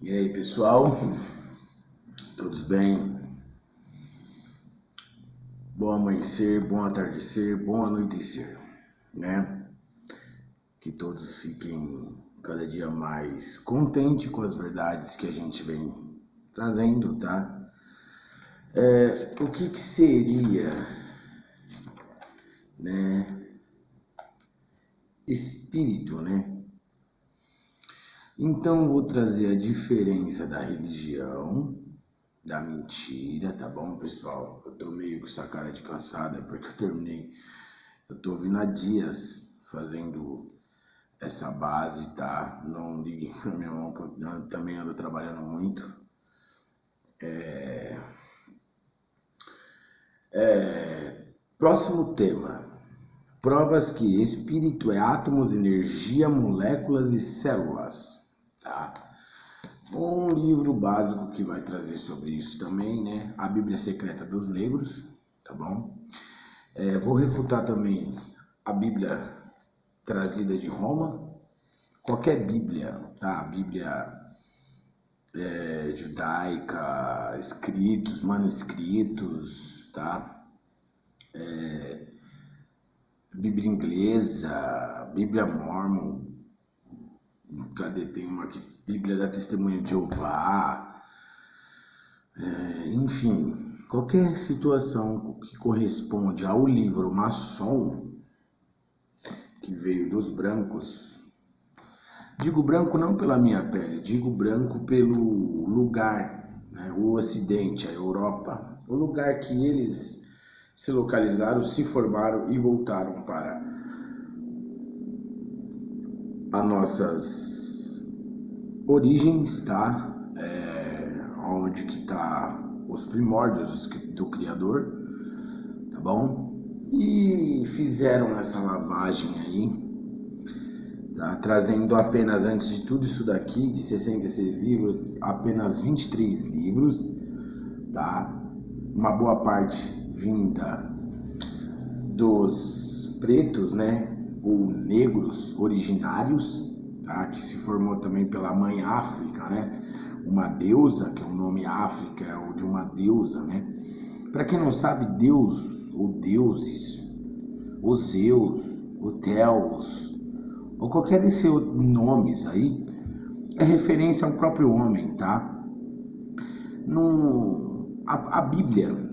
E aí, pessoal? Todos bem? Bom amanhecer, bom atardecer, bom anoitecer, né? Que todos fiquem cada dia mais contentes com as verdades que a gente vem trazendo, tá? O que seria, né? Espírito, né? Então, vou trazer a diferença da religião, da mentira, tá bom, pessoal? Eu tô meio com essa cara de cansada porque eu tô vindo há dias fazendo essa base, tá? Não liguem pra minha mão, que eu também ando trabalhando muito. Próximo tema. Provas que espírito é átomos, energia, moléculas e células, tá? Um livro básico que vai trazer sobre isso também, né? A Bíblia Secreta dos Negros, tá bom? Vou refutar também a Bíblia trazida de Roma, qualquer Bíblia, tá? A Bíblia judaica, escritos, manuscritos, tá? Bíblia inglesa, Bíblia Mormon, cadê? Tem uma aqui, Bíblia da Testemunha de Jeová, enfim, qualquer situação que corresponde ao livro maçom, que veio dos brancos, digo branco não pela minha pele, digo branco pelo lugar, né? O Ocidente, a Europa, o lugar que eles se localizaram, se formaram e voltaram para as nossas origens, tá? Onde que tá os primórdios do Criador, tá bom? E fizeram essa lavagem aí, tá? Trazendo apenas, antes de tudo isso daqui, de 66 livros, apenas 23 livros, tá? Uma boa parte vinda dos pretos, né? Ou negros originários, tá? Que se formou também pela mãe África, né? Uma deusa, que é o nome África, é o de uma deusa, né? Para quem não sabe, Deus, ou deuses, o Zeus, o Theos, ou qualquer desses nomes aí, é referência ao próprio homem, tá? A Bíblia,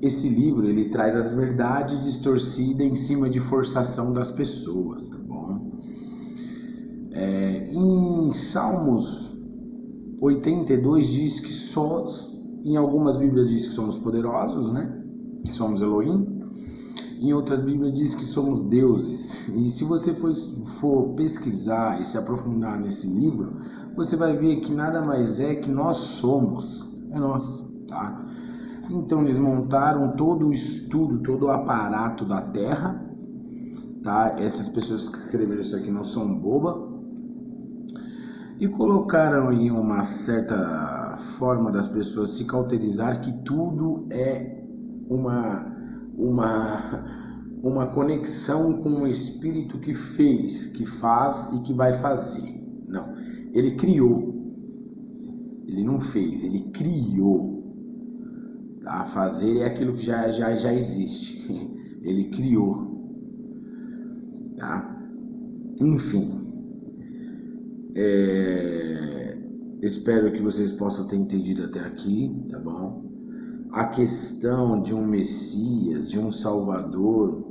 esse livro, ele traz as verdades distorcidas em cima de forçação das pessoas, tá bom? Em Salmos 82 diz que em algumas Bíblias diz que somos poderosos, né? Que somos Elohim. Em outras Bíblias diz que somos deuses. E se você for pesquisar e se aprofundar nesse livro, você vai ver que nada mais é que nós somos. É nós, tá? Então eles montaram todo o estudo, todo o aparato da Terra, tá? Essas pessoas que escreveram isso aqui não são bobas. E colocaram em uma certa forma das pessoas se cauterizar que tudo é uma conexão com o espírito que fez, que faz e que vai fazer. Não, ele criou, ele não fez, ele criou. Tá? Fazer é aquilo que já existe, ele criou. Tá? Enfim. Espero que vocês possam ter entendido até aqui, tá bom? A questão de um Messias, de um Salvador,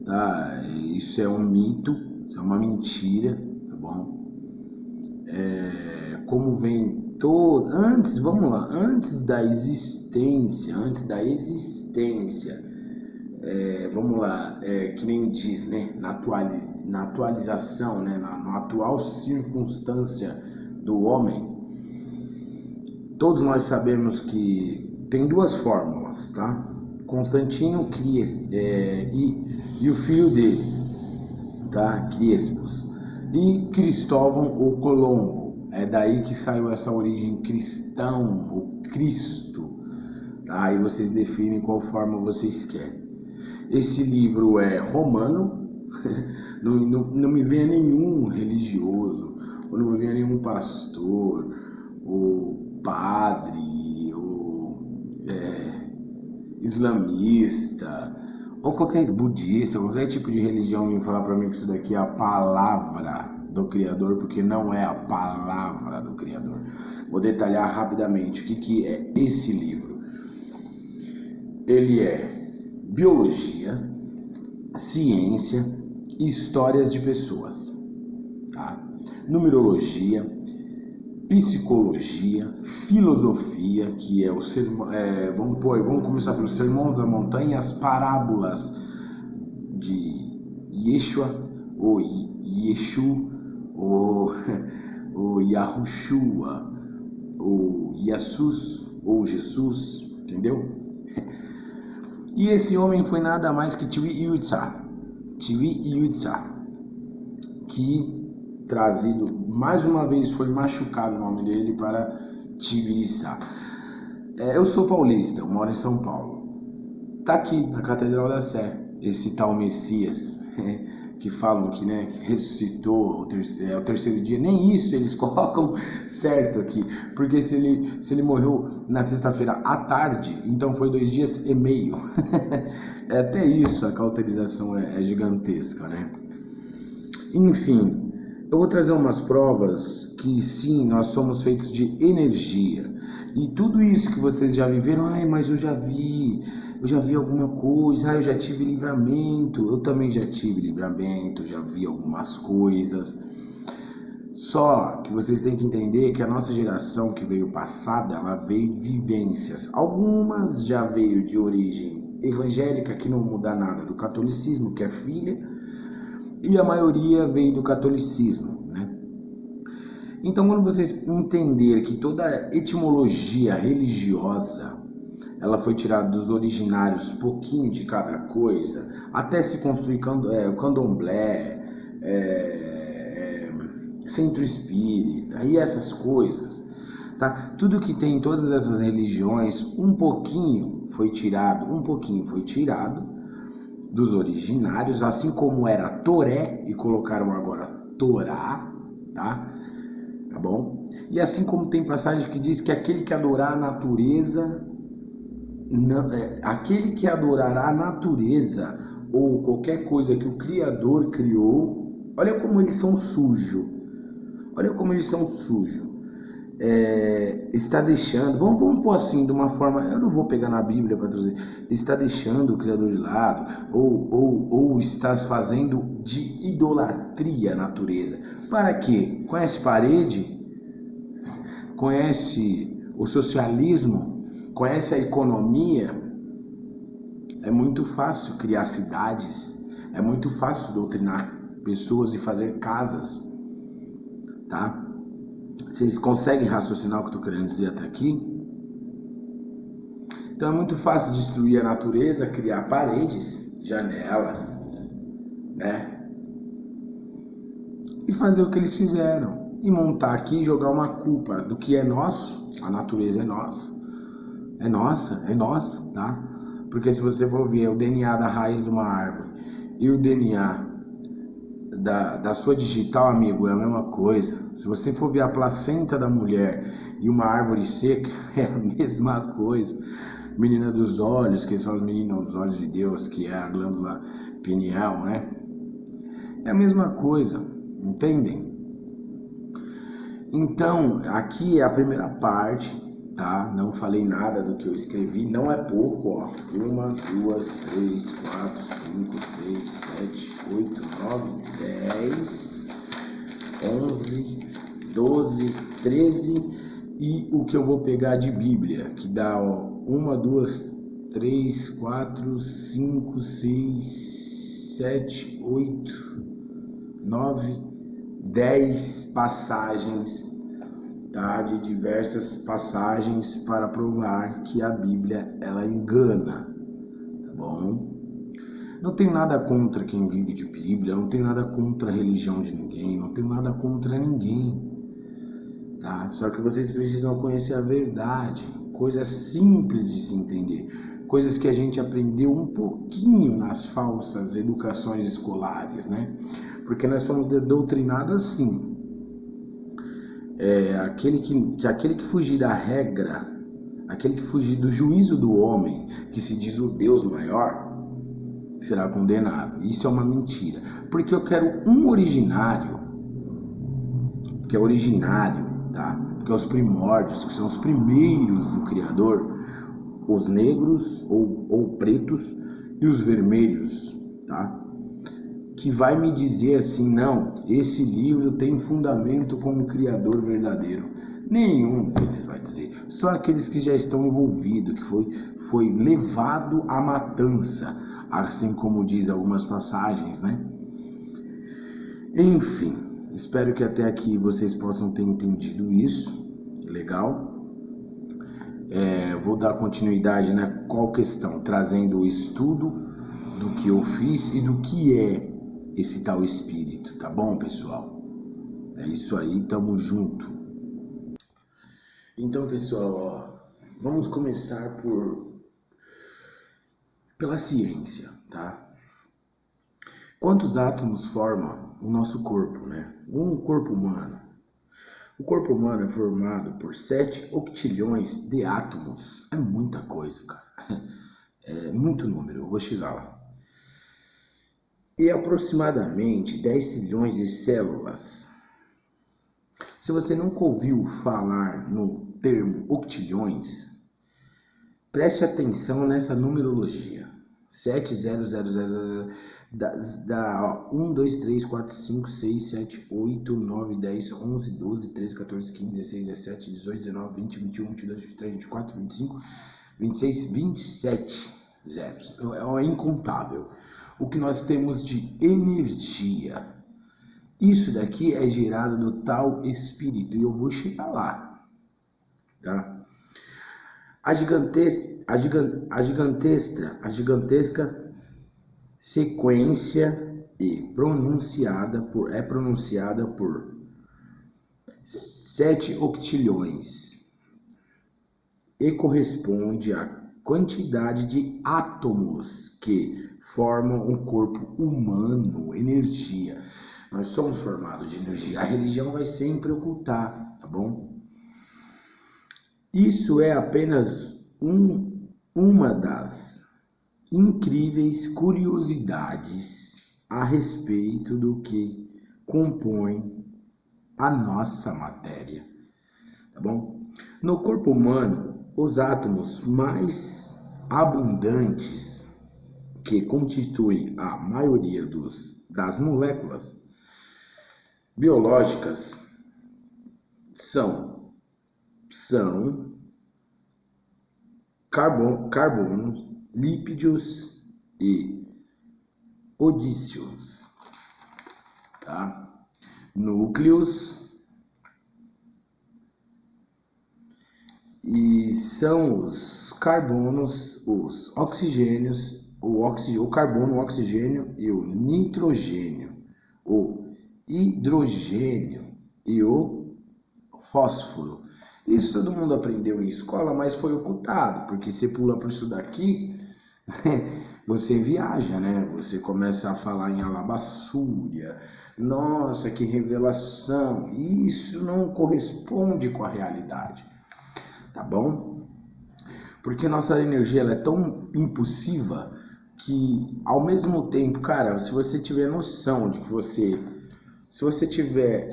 tá? Isso é um mito, isso é uma mentira, tá bom? Como vem todo... antes da existência, vamos lá, que nem diz, né, na atualização, né, na atual circunstância do homem, todos nós sabemos que tem duas fórmulas, tá? Constantino cria e o filho dele, tá? Crispus, e Cristóvão ou Colombo, é daí que saiu essa origem cristão, o Cristo, tá? Aí vocês definem qual forma vocês querem. Esse livro é romano, não me venha nenhum religioso, ou não me venha nenhum pastor, padre, ou islamista, ou qualquer budista, qualquer tipo de religião vir falar para mim que isso daqui é a palavra do Criador, porque não é a palavra do Criador. Vou detalhar rapidamente o que é esse livro. Ele é biologia, ciência e histórias de pessoas, tá? Numerologia, psicologia, filosofia, que é o sermão, vamos começar pelos sermões da montanha, as parábolas de Yeshua, ou Yeshu, ou Yahushua, ou Yassus, ou Jesus, entendeu? E esse homem foi nada mais que Tzvi Yitzhak, que trazido, mais uma vez foi machucado o nome dele para Tbilisi. Eu sou paulista, eu moro em São Paulo. Tá aqui na Catedral da Sé, esse tal Messias, que falam que, que ressuscitou o terceiro dia. Nem isso eles colocam certo aqui, porque se ele morreu na sexta-feira à tarde, então foi 2 dias e meio. Até isso, a cauterização é gigantesca, né? Enfim, eu vou trazer umas provas que sim, nós somos feitos de energia. E tudo isso que vocês já viveram, mas eu já vi alguma coisa, eu já tive livramento. Eu também já tive livramento, já vi algumas coisas. Só que vocês têm que entender que a nossa geração que veio passada, ela veio de vivências. Algumas já veio de origem evangélica, que não muda nada do catolicismo, que é filha, e a maioria veio do catolicismo, né? Então, quando vocês entenderem que toda a etimologia religiosa, ela foi tirada dos originários, pouquinho de cada coisa, até se construir candomblé, centro espírita e essas coisas, tá? Tudo que tem em todas essas religiões, um pouquinho foi tirado dos originários, assim como era Toré e colocaram agora Torá, tá? Tá bom? E assim como tem passagem que diz que aquele que adorar a natureza, aquele que adorará a natureza ou qualquer coisa que o Criador criou, olha como eles são sujos. Está deixando, vamos pôr assim, de uma forma, eu não vou pegar na Bíblia para trazer, está deixando o Criador de lado, ou estás fazendo de idolatria a natureza. Para quê? Conhece parede? Conhece o socialismo? Conhece a economia? É muito fácil criar cidades, é muito fácil doutrinar pessoas e fazer casas, tá? Vocês conseguem raciocinar o que eu estou querendo dizer até aqui? Então é muito fácil destruir a natureza, criar paredes, janela, né? E fazer o que eles fizeram. E montar aqui e jogar uma culpa do que é nosso. A natureza é nossa. É nossa, tá? Porque se você for ver o DNA da raiz de uma árvore e o DNA da sua digital, amigo, é a mesma coisa. Se você for ver a placenta da mulher e uma árvore seca, é a mesma coisa. Menina dos olhos, que eles falam menina dos olhos de Deus, que é a glândula pineal, né? É a mesma coisa, entendem? Então, aqui é a primeira parte, tá? Não falei nada do que eu escrevi, não é pouco, ó. 1, 2, 3, 4, 5, 6, 7, 8, 9, 10, 11, 12, 13 e o que eu vou pegar de Bíblia, que dá, ó, 1, 2, 3, 4, 5, 6, 7, 8, 9, 10 passagens, tá? De diversas passagens para provar que a Bíblia, ela engana, tá bom? Não tenho nada contra quem vive de Bíblia, não tenho nada contra a religião de ninguém, não tenho nada contra ninguém, tá? Só que vocês precisam conhecer a verdade, coisas simples de se entender, coisas que a gente aprendeu um pouquinho nas falsas educações escolares, né? Porque nós somos doutrinados assim. aquele que fugir da regra, aquele que fugir do juízo do homem, que se diz o Deus maior, será condenado. Isso é uma mentira, porque eu quero um originário, que é originário, tá? Porque os primórdios, que são os primeiros do Criador, os negros ou pretos e os vermelhos, tá? Que vai me dizer assim, não, esse livro tem fundamento como Criador verdadeiro. Nenhum deles vai dizer. Só aqueles que já estão envolvidos, que foi levado à matança, assim como diz algumas passagens, né? Enfim, espero que até aqui vocês possam ter entendido isso. Legal? Vou dar continuidade na qual questão, trazendo o estudo do que eu fiz e do que é esse tal espírito, tá bom, pessoal? É isso aí, tamo junto. Então, pessoal, vamos começar pela ciência, tá? Quantos átomos formam o nosso corpo, né? Um corpo humano. O corpo humano é formado por 7 octilhões de átomos. É muita coisa, cara. É muito número, eu vou chegar lá. E aproximadamente 10 trilhões de células. Se você nunca ouviu falar no termo octilhões, preste atenção nessa numerologia. 70000 dá 1, 2, 3, 4, 5, 6, 7, 8, 9, 10, 11, 12, 13, 14, 15, 16, 17, 18, 19, 20, 21, 22, 23, 24, 25, 26, 27 zeros. É incontável. O que nós temos de energia. Isso daqui é gerado do tal espírito, e eu vou chegar lá, tá? A gigantesca sequência é pronunciada por 7 octilhões e corresponde à quantidade de átomos que formam o corpo humano, energia. Nós somos formados de energia. A religião vai sempre ocultar, tá bom? Isso é apenas uma das incríveis curiosidades a respeito do que compõe a nossa matéria, tá bom? No corpo humano, os átomos mais abundantes que constituem a maioria das moléculas biológicas são carbono, lípidos e odíceos, tá? Núcleos, e são os carbonos, os oxigênios, o carbono, o oxigênio e o nitrogênio, o hidrogênio e o fósforo. Isso todo mundo aprendeu em escola, mas foi ocultado, porque você pula por isso daqui, você viaja, né? Você começa a falar em alabaçúria. Nossa, que revelação! Isso não corresponde com a realidade, tá bom? Porque nossa energia ela é tão impulsiva que, ao mesmo tempo, cara, se você tiver noção de que se você tiver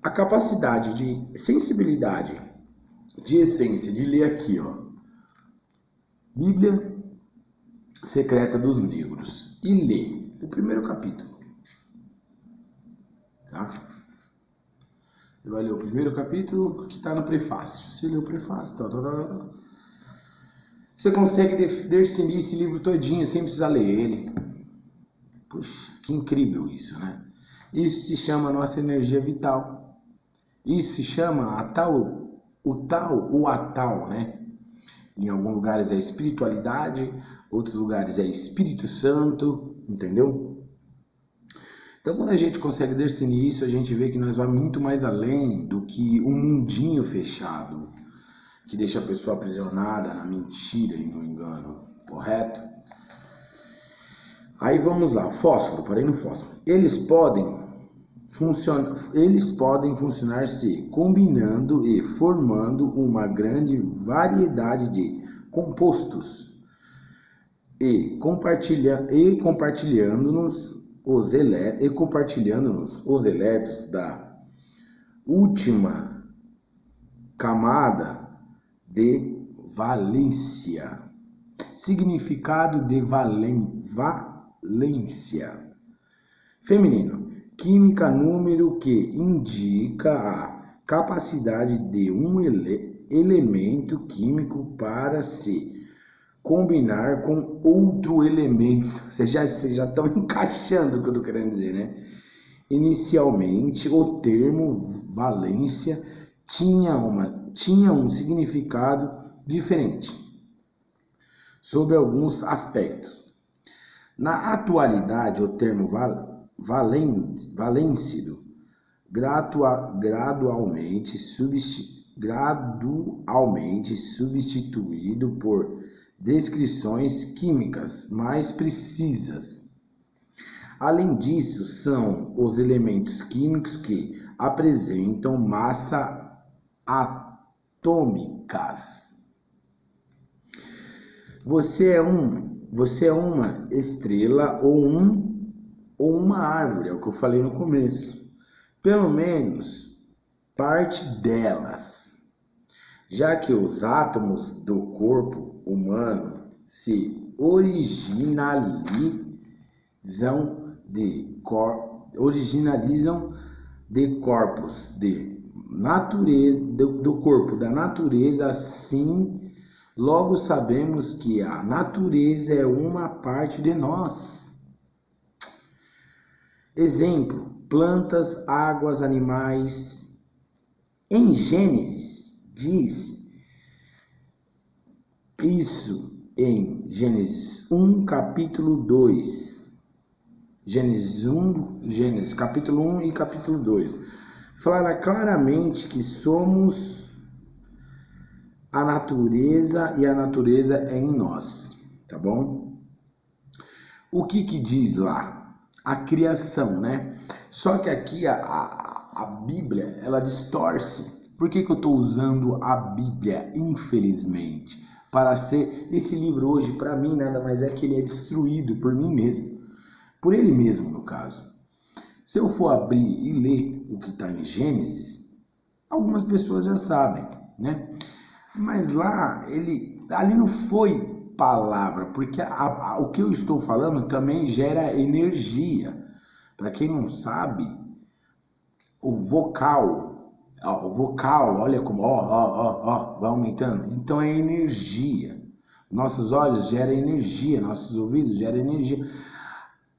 a capacidade de sensibilidade, de essência, de ler aqui, ó, Bíblia Secreta dos Negros, e ler o primeiro capítulo, tá? Você vai ler o primeiro capítulo que está no prefácio. Você lê o prefácio, você consegue discernir esse livro todinho sem precisar ler ele. Puxa, que incrível isso, né? Isso se chama nossa energia vital. Isso se chama a tal, né? Em alguns lugares é espiritualidade, outros lugares é Espírito Santo, entendeu? Então, quando a gente consegue discernir isso, a gente vê que nós vamos muito mais além do que um mundinho fechado, que deixa a pessoa aprisionada na mentira e no engano, correto? Aí vamos lá, fósforo, parei no fósforo. Eles podem eles podem funcionar se combinando e formando uma grande variedade de compostos e compartilhando-nos os elétrons da última camada de valência. Significado de valência. Feminino. Química, número que indica a capacidade de um elemento químico para se combinar com outro elemento. Vocês já estão encaixando o que eu estou querendo dizer, né? Inicialmente, o termo valência tinha um significado diferente sobre alguns aspectos. Na atualidade, o termo valêncido gradualmente substituído por descrições químicas mais precisas. Além disso, são os elementos químicos que apresentam massa atômicas. Você é uma estrela ou uma árvore, é o que eu falei no começo. Pelo menos parte delas, já que os átomos do corpo humano se originalizam de corpos de natureza, do corpo da natureza, assim, logo sabemos que a natureza é uma parte de nós. Exemplo, plantas, águas, animais. Em Gênesis diz isso em Gênesis 1, capítulo 2. Gênesis capítulo 1 e capítulo 2. Fala claramente que somos a natureza e a natureza é em nós, tá bom? O que diz lá? A criação, né? Só que aqui a Bíblia, ela distorce. Por que eu estou usando a Bíblia, infelizmente? Para ser, esse livro hoje, para mim, nada mais é que ele é destruído por mim mesmo. Por ele mesmo, no caso. Se eu for abrir e ler o que está em Gênesis, algumas pessoas já sabem, né? Mas lá, ali não foi palavra, porque o que eu estou falando também gera energia. Para quem não sabe, o vocal, olha como, vai aumentando. Então é energia. Nossos olhos geram energia, nossos ouvidos geram energia.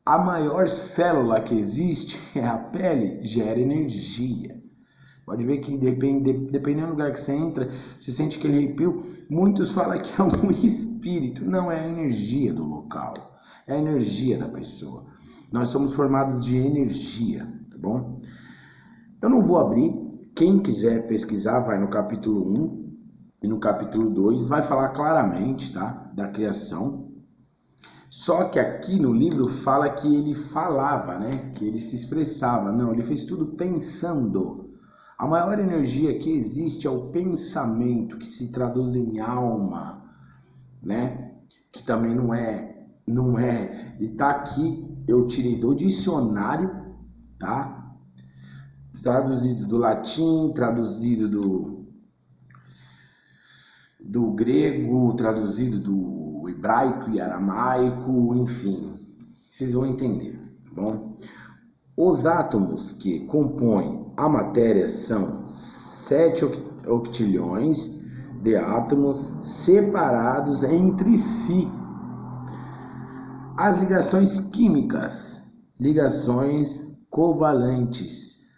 A maior célula que existe é a pele, gera energia. Pode ver que dependendo do lugar que você entra, você sente aquele arrepio. Muitos falam que é um espírito. Não, é a energia do local. É a energia da pessoa. Nós somos formados de energia, tá bom? Eu não vou abrir. Quem quiser pesquisar, vai no capítulo 1 e no capítulo 2. Vai falar claramente, tá? Da criação. Só que aqui no livro fala que ele falava, né? Que ele se expressava. Não, ele fez tudo pensando. A maior energia que existe é o pensamento, que se traduz em alma, né? Que também não é. E tá aqui, eu tirei do dicionário, tá? Traduzido do latim, traduzido do grego, traduzido do hebraico e aramaico, enfim. Vocês vão entender, tá bom? Os átomos que compõem a matéria são 7 octilhões de átomos separados entre si. As ligações químicas, ligações covalentes,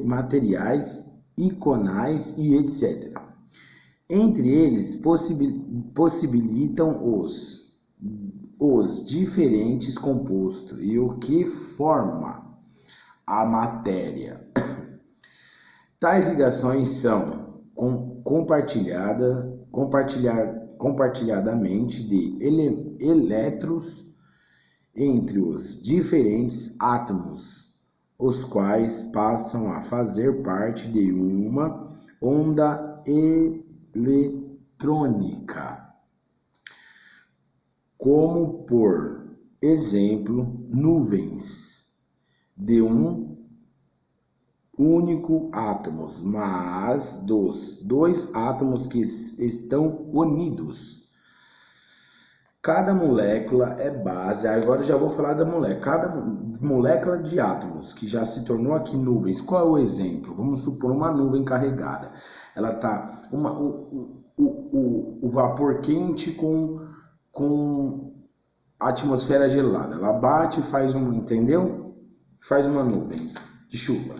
materiais, iconais e etc. Entre eles possibilitam os diferentes compostos e o que forma a matéria. Tais ligações são compartilhadamente de elétrons entre os diferentes átomos, os quais passam a fazer parte de uma onda eletrônica, como, por exemplo, nuvens de um único átomo, mas dos dois átomos que estão unidos. Cada molécula é base, agora já vou falar da molécula. Cada molécula de átomos que já se tornou aqui nuvens, qual é o exemplo? Vamos supor uma nuvem carregada. Ela está o vapor quente com a atmosfera gelada. Ela bate e faz entendeu? Faz uma nuvem de chuva.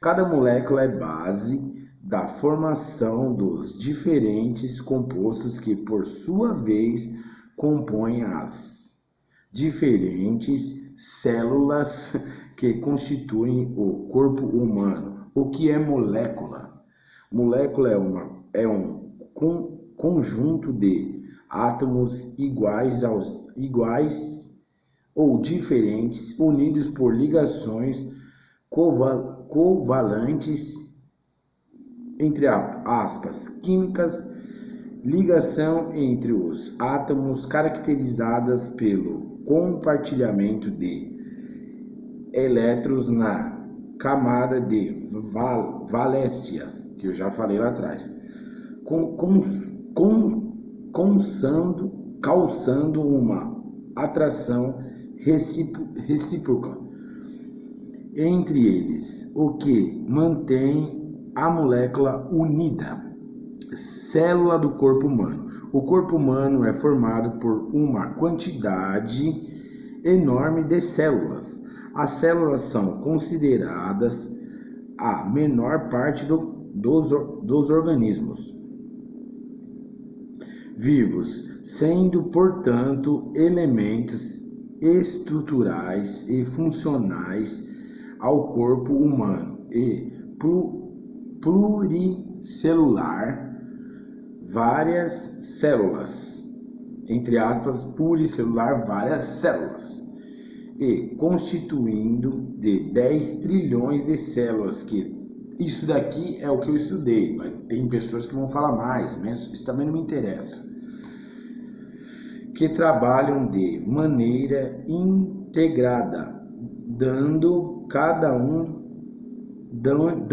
Cada molécula é base da formação dos diferentes compostos que, por sua vez, compõem as diferentes células que constituem o corpo humano. O que é molécula? Molécula é um conjunto de átomos iguais ou diferentes, unidos por ligações covalentes, entre aspas, químicas, ligação entre os átomos caracterizadas pelo compartilhamento de elétrons na camada de valências, que eu já falei lá atrás, causando uma atração recíproca entre eles, o que mantém a molécula unida. Célula do corpo humano. O corpo humano é formado por uma quantidade enorme de células. As células são consideradas a menor parte dos organismos vivos, sendo, portanto, elementos estruturais e funcionais ao corpo humano e pluricelular. Várias células, entre aspas, pluricelular, várias células, e constituindo de 10 trilhões de células, que isso daqui é o que eu estudei, mas tem pessoas que vão falar mais, menos, isso também não me interessa, que trabalham de maneira integrada,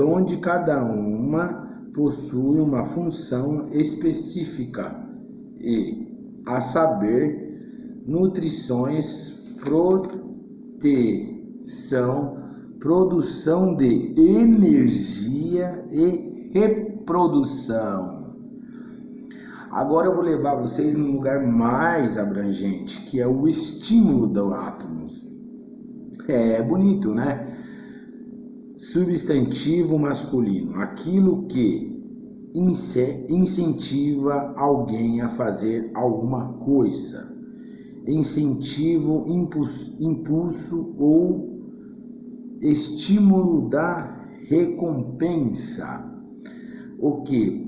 onde cada uma possui uma função específica e, a saber, nutrições, proteção, produção de energia e reprodução. Agora eu vou levar vocês num lugar mais abrangente, que é o estímulo dos átomos. É bonito, né? Substantivo masculino, aquilo que incentiva alguém a fazer alguma coisa. Incentivo, impulso ou estímulo da recompensa, o que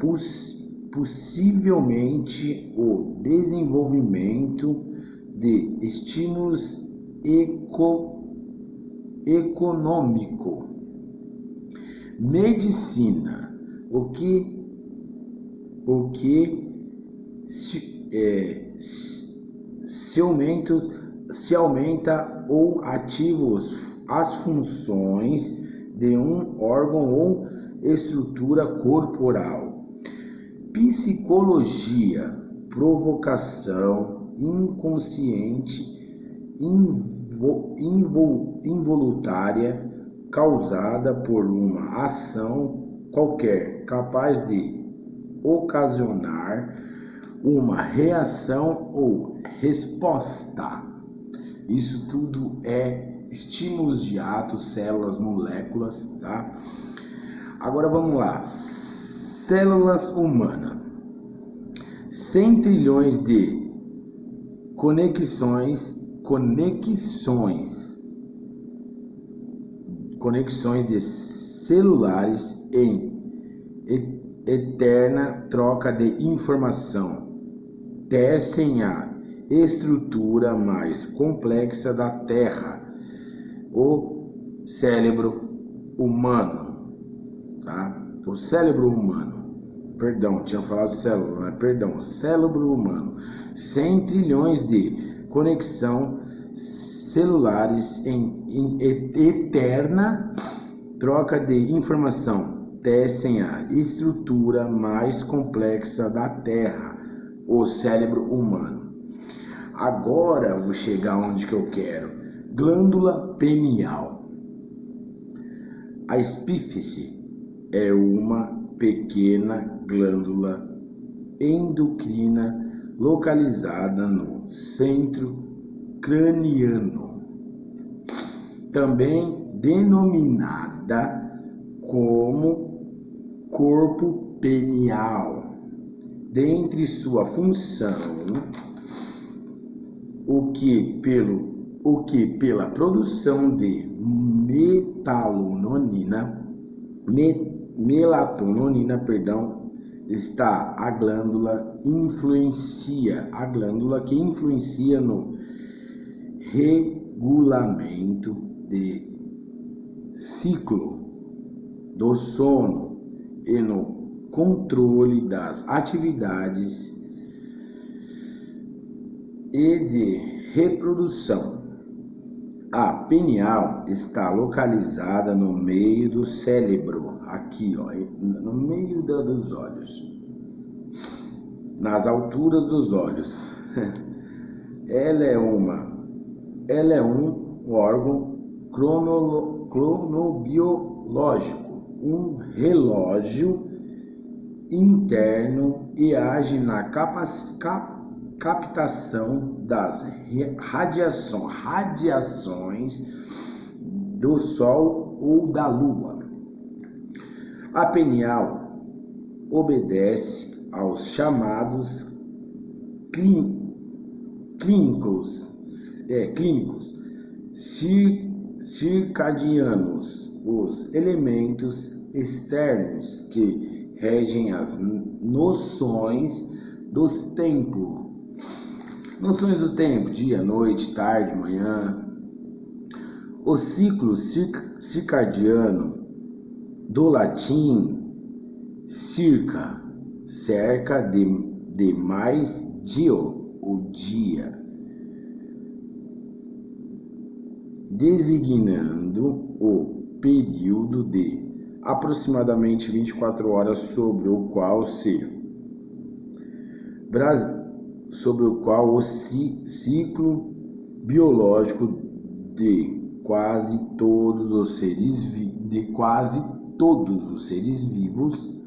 possivelmente o desenvolvimento de estímulos econômico. Medicina, o que se aumenta ou ativa as funções de um órgão ou estrutura corporal. Psicologia, provocação inconsciente, involuntária, causada por uma ação qualquer, capaz de ocasionar uma reação ou resposta. Isso tudo é estímulos de átomos, células, moléculas, tá? Agora vamos lá. Células humanas. 100 trilhões de conexões de celulares em eterna troca de informação tecem a estrutura mais complexa da Terra, o cérebro humano, tá? O cérebro humano, perdão, tinha falado célula, mas perdão, o cérebro humano, 100 trilhões de conexão celulares em eterna troca de informação, tecem a estrutura mais complexa da Terra, o cérebro humano. Agora eu vou chegar onde que eu quero. Glândula pineal. A espífice é uma pequena glândula endocrina localizada no centro craniano, também denominada como corpo pineal. Dentre sua função, o que pela produção de melatonina, está a glândula que influencia no regulamento de ciclo do sono e no controle das atividades e de reprodução. A pineal está localizada no meio do cérebro, aqui, ó, no meio dos olhos, nas alturas dos olhos. Ela é um órgão cronobiológico, um relógio interno e age na captação das radiações do Sol ou da Lua. A pineal obedece aos chamados clínicos circadianos, os elementos externos que regem as noções do tempo, dia, noite, tarde, manhã. O ciclo circadiano, do latim circa, cerca de mais dio, o dia, designando o período de aproximadamente 24 horas sobre o qual o ciclo biológico de quase todos os seres vivos,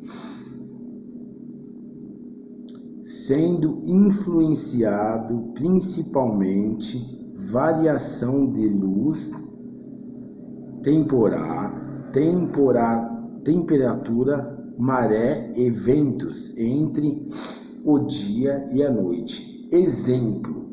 sendo influenciado principalmente variação de luz, temperatura, maré e ventos entre o dia e a noite. Exemplo: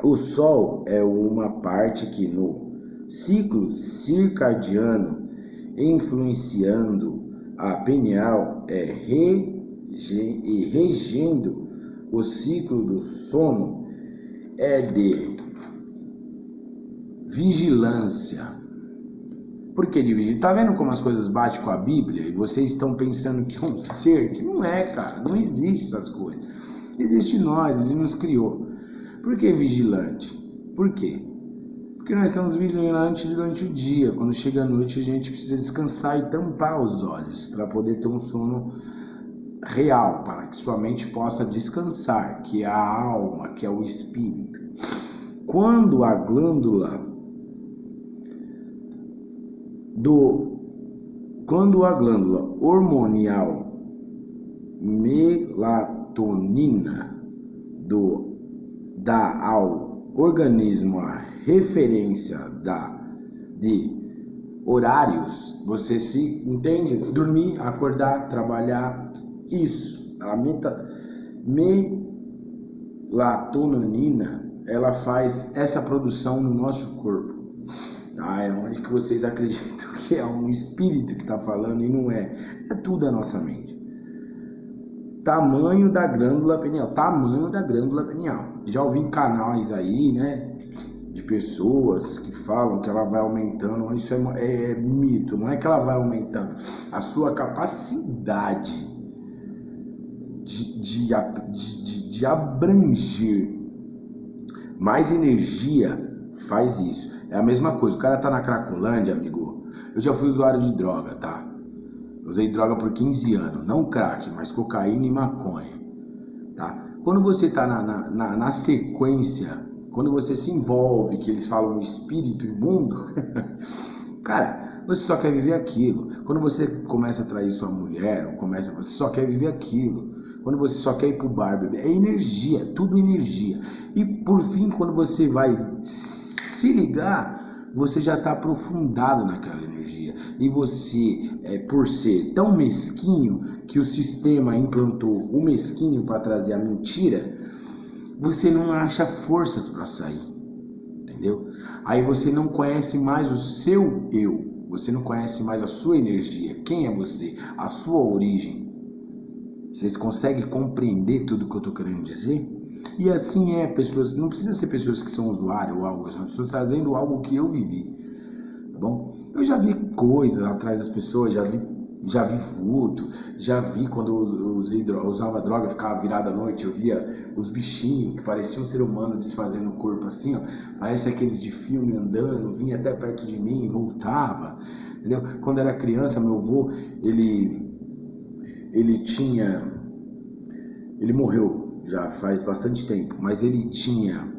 o Sol é uma parte que no ciclo circadiano, influenciando a pineal e regendo o ciclo do sono, é de vigilância. Por que de vigilância? Tá vendo como as coisas batem com a Bíblia? E vocês estão pensando que é um ser, que não é, cara. Não existe essas coisas. Existe nós, ele nos criou. Por que vigilante? Por quê? Porque nós estamos vigilantes durante o dia. Quando chega a noite, a gente precisa descansar e tampar os olhos para poder ter um sono real, para que sua mente possa descansar, que é a alma, que é o espírito. Quando a glândula hormonial melatonina dá ao organismo a referência de horários, você se entende? Dormir, acordar, trabalhar, isso. A melatonina, ela faz essa produção no nosso corpo. É onde que vocês acreditam que é um espírito que está falando e não é. É tudo a nossa mente. Tamanho da glândula pineal. já ouvi em canais aí, né, de pessoas que falam que ela vai aumentando. Isso é mito, não é que ela vai aumentando. A sua capacidade de abranger mais energia faz isso. É a mesma coisa, o cara tá na Cracolândia, amigo. Eu já fui usuário de droga, tá? Usei droga por 15 anos, não crack, mas cocaína e maconha, tá? Quando você tá na sequência, quando você se envolve, que eles falam espírito imundo, cara, você só quer viver aquilo. Quando você começa a trair sua mulher, você só quer viver aquilo. Quando você só quer ir pro bar, beber, é energia, tudo energia. E por fim, quando você vai se ligar, você já está aprofundado naquela energia. E você, por ser tão mesquinho que o sistema implantou o mesquinho para trazer a mentira, você não acha forças para sair, entendeu? Aí você não conhece mais o seu eu, você não conhece mais a sua energia, quem é você, a sua origem. Vocês conseguem compreender tudo o que eu estou querendo dizer? E assim pessoas, não precisa ser pessoas que são usuários ou algo, eu estou trazendo algo que eu vivi, tá bom? Eu já vi coisas atrás das pessoas, já vi furto, já vi quando eu usava droga, ficava virado à noite, eu via os bichinhos que pareciam um ser humano desfazendo o corpo assim, ó, parece aqueles de filme andando, vinha até perto de mim e voltava, entendeu? Quando era criança, meu avô, ele morreu já faz bastante tempo, mas ele tinha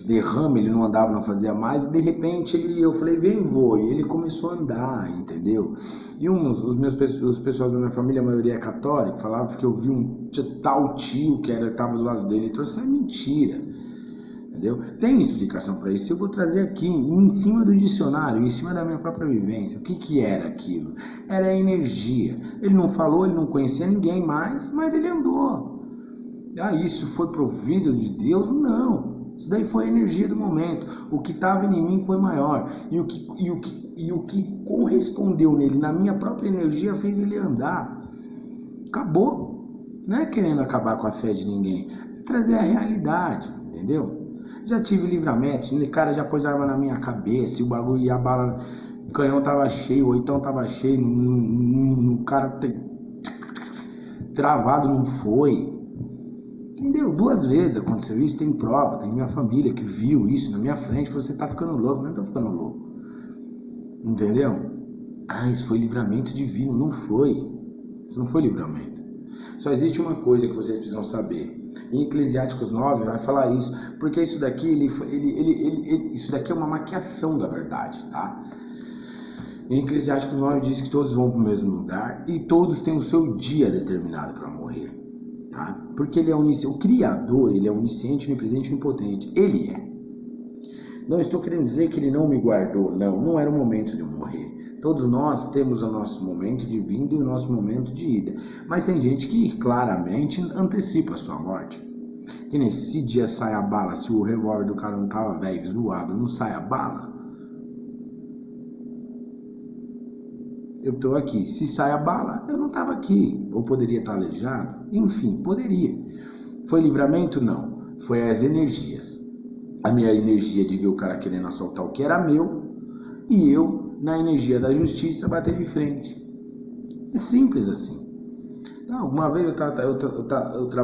derrame, ele não andava, não fazia mais, e de repente eu falei, vem vô, e ele começou a andar, entendeu? E os pessoal da minha família, a maioria é católica, falavam que eu vi um tal tio que estava do lado dele, então isso é mentira, entendeu? Tem explicação para isso, eu vou trazer aqui, em cima do dicionário, em cima da minha própria vivência, o que era aquilo? Era energia, ele não falou, ele não conhecia ninguém mais, mas ele andou. Isso foi provido de Deus? Não. Isso daí foi a energia do momento. O que estava em mim foi maior. E o que correspondeu nele, na minha própria energia, fez ele andar. Acabou. Não é querendo acabar com a fé de ninguém. É trazer a realidade, entendeu? Já tive livramento. O cara já pôs arma na minha cabeça. E o bagulho e a bala, o canhão tava cheio, o oitão tava cheio. O cara travado não foi. Entendeu? 2 vezes aconteceu isso, tem prova, tem minha família que viu isso na minha frente, você tá ficando louco, não tá ficando louco. Entendeu? Isso foi livramento divino, não foi. Isso não foi livramento. Só existe uma coisa que vocês precisam saber. Em Eclesiásticos 9 vai falar isso, porque isso daqui, isso daqui é uma maquiação da verdade, tá? Em Eclesiásticos 9 diz que todos vão para o mesmo lugar e todos têm o seu dia determinado para morrer. Tá? Porque ele é o Criador, ele é onisciente, onipresente e onipotente. Ele é. Não estou querendo dizer que ele não me guardou. Não era o momento de eu morrer. Todos nós temos o nosso momento de vinda e o nosso momento de ida. Mas tem gente que claramente antecipa a sua morte. E nesse dia sai a bala, se o revólver do cara não estava velho, zoado, não sai a bala. Eu estou aqui. Se sai a bala, eu não estava aqui. Ou poderia estar aleijado. Enfim, poderia. Foi livramento? Não. Foi as energias. A minha energia de ver o cara querendo assaltar o que era meu. E eu, na energia da justiça, bater de frente. É simples assim. Uma vez eu